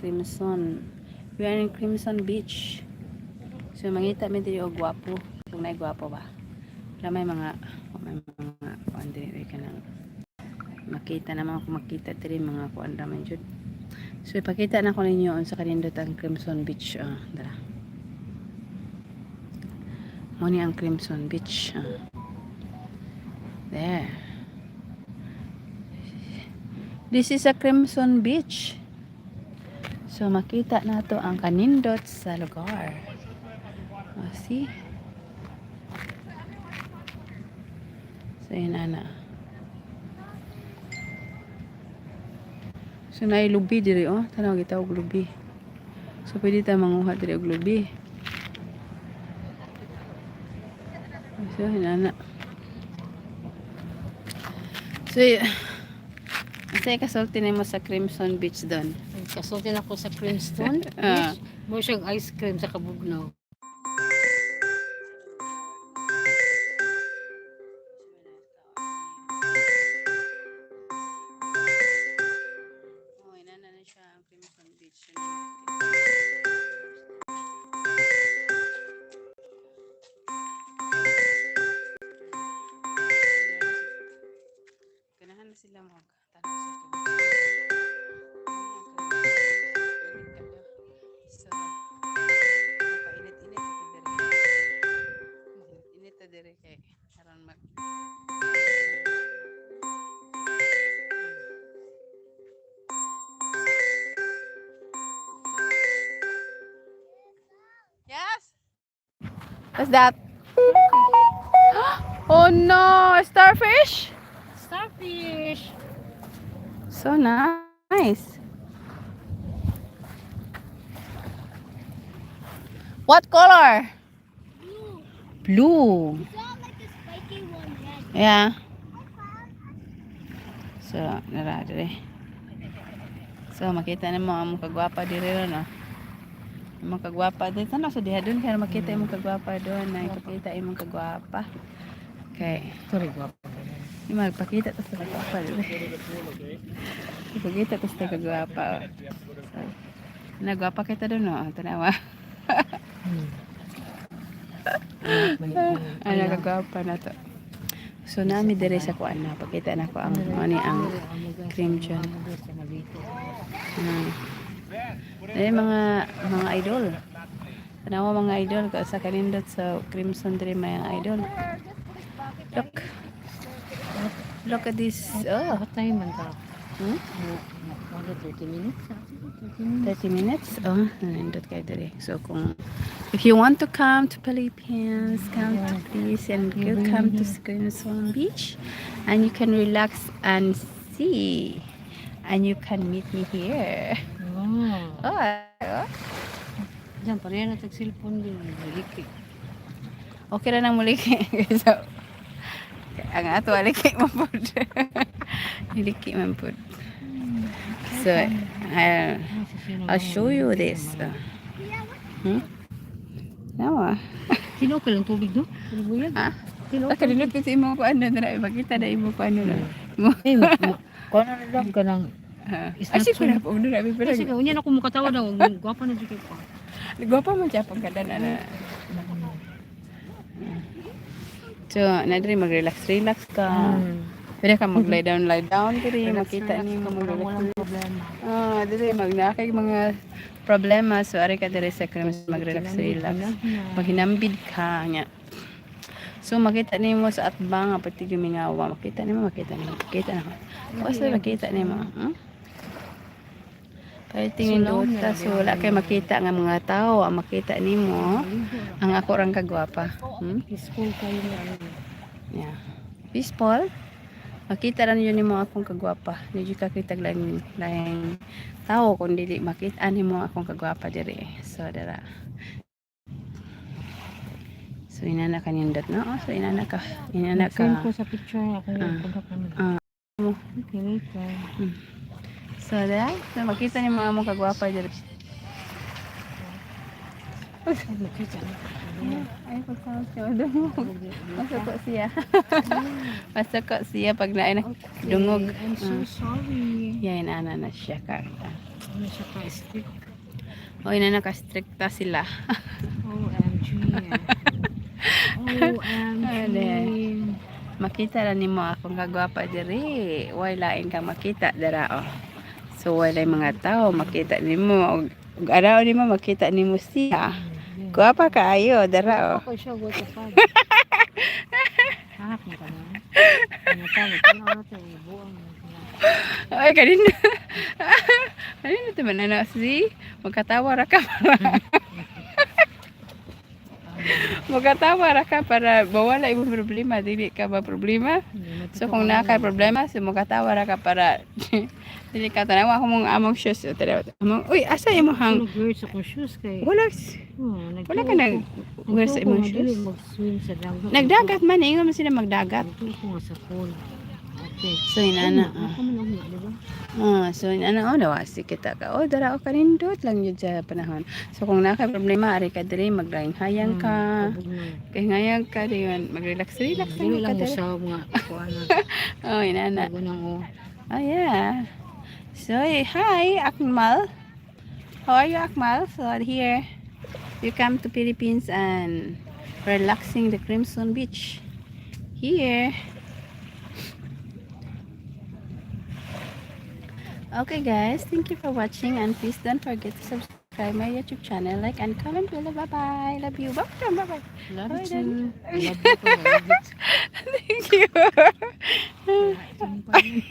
Crimson. We are in Crimson Beach. So mangita mi diri og gwapo. Kung naay gwapo ba. May mga kuan diri kanang makita naman ako makita diri mga kuan ra man jud. So ipakita na ko ninyo unsa kanindot ang Crimson Beach. Dara. Mo ni ang Crimson Beach. There. This is a Crimson Beach. So makita nato ang kanindot sa lugar. See? So yun ana. So naay lubi diri tanaw kita og lubi. So pwede ta manguha diri og lubi. So yun ana. So say kasulti nimo sa Crimson Beach doon. Kasulti na ko sa Crimson Beach. Mo siyang ice cream sa Kabugnaw. Sila mo so init ta dire kay karon mag Yes. What's that? Oh no, starfish? Starfish! So nice. What color? Blue. It's not like a spiky one red. Yeah. So, nara dire. So, makita na mo ang kagwapa dire no. Ang kagwapa dire sana sa diha doon kaya makita imong kagwapa doon, na ipakita imong kagwapa. Okay. Sorry, guwapo. Yung magpakita to sa kagwapa dire. Ipakita to sa kagwapa. So, nagwapa kita doon no, tanawa. Ano kagwapa na to. So nami dire sa kuan na pakita na ko ang ani ang Crimson. Mga idol. Tanawa mga idol ka sa kanindot sa Crimson dire may idol. Look at this. Oh, What time man ta? 30 minutes? 30 minutes. Oh, nandot kayo dire. So kung if you want to come to Philippines, come to please and you come to Crimson Beach and you can relax and see and you can meet me here. Wow. Oh. Diyan, pareha na tag-cellphone din. Liki. Okay na nang muli. So, ang ato aliki man pud. Aliki man pud. So, I'll show you this. Nawa. Sino ka lang tubig do? Tulubuyan? Ha? Sino ka? Kalinot ko sa imo ko ano na makita na imo ko ano na. Eh, kung ano na lang ka lang. Asi ko na po na abi pero. Kasi kung yan ako mukatawa daw, gwapa na dito pa. Nagwapa man siya pagkada na. So, nadiri mag-relax ka. Pwede ka mag-lie down diri makita niyo Walang problema. Diri magnakay mga problema so ari ka diri sa Crimson mag-relax. Maghinambid ka nya. So makita nimo sa atbang pati gumingawa, makita nimo. Basta makita nimo. Kaya tingin doon so wala kay makita nga mga tao, ang makita nimo ang ako rang kagwapa. School kayo na ano. Yeah. Peaceful. Makita ran yun nimo akong kagwapa. Hindi ka kita lang tao kung dili makita nimo akong kagwapa diri. So dara. So inana kanindot no. So inana ka. Send ko sa picture ako yung pagkakamit. Okay, So dara. So makita nimo among kagwapa diri. Ay, makita na. Ay, pagkawag siya. Masako siya. Masako siya pag nain dungog. I'm so sorry. Yan, ana na siya ka. Ano siya ka-stick? Oy, na nakastrikta sila. OMG. OMG. Makita ra nimo akong kagwapa diri. Way lain ka makita dira oh. So walay mga tao makita nimo og araw nimo makita nimo siya. Gwapa kaayo dira oh. Ako siya, what the fuck? Hahak mo ka na. Ano tawag? Ano natin? Buang. Ay kanina. Kanina to man na si magkatawa ra ka. Magkatawa ra ka para mawala imong problema, dili ka ba problema? So kung naa ka problema, so magkatawa ra ka para dili ka tanawa ako mong among shoes. Uy, asa imong hang? Nag-wear sa kong shoes kay... Wala wala ka wear sa imong Dili shoes. mag-swim sa dagat. Nagdagat man, ingon man sila magdagat. Nagtuko nga sa pool. Okay. So inana. Ako man ako nga, diba? So inana oh nawasi kita ka. Oh dara o kanindot lang yun sa panahon. So kung naa ka problema, ari ka diri maglaing hayang ka. Kabog na. Kay ngayang ka diyon mag-relax Dili ka lang mo diri. sa mga kuana. Oh inana. Bago nang o. Oh yeah. So hi Akmal. How are you Akmal? So here you come to Philippines and relaxing the Crimson Beach. Here. Okay guys, thank you for watching and please don't forget to subscribe my YouTube channel, like and comment below. Bye bye. Love you. Bye bye. Love Bye, you. Love you. Thank you. Love you.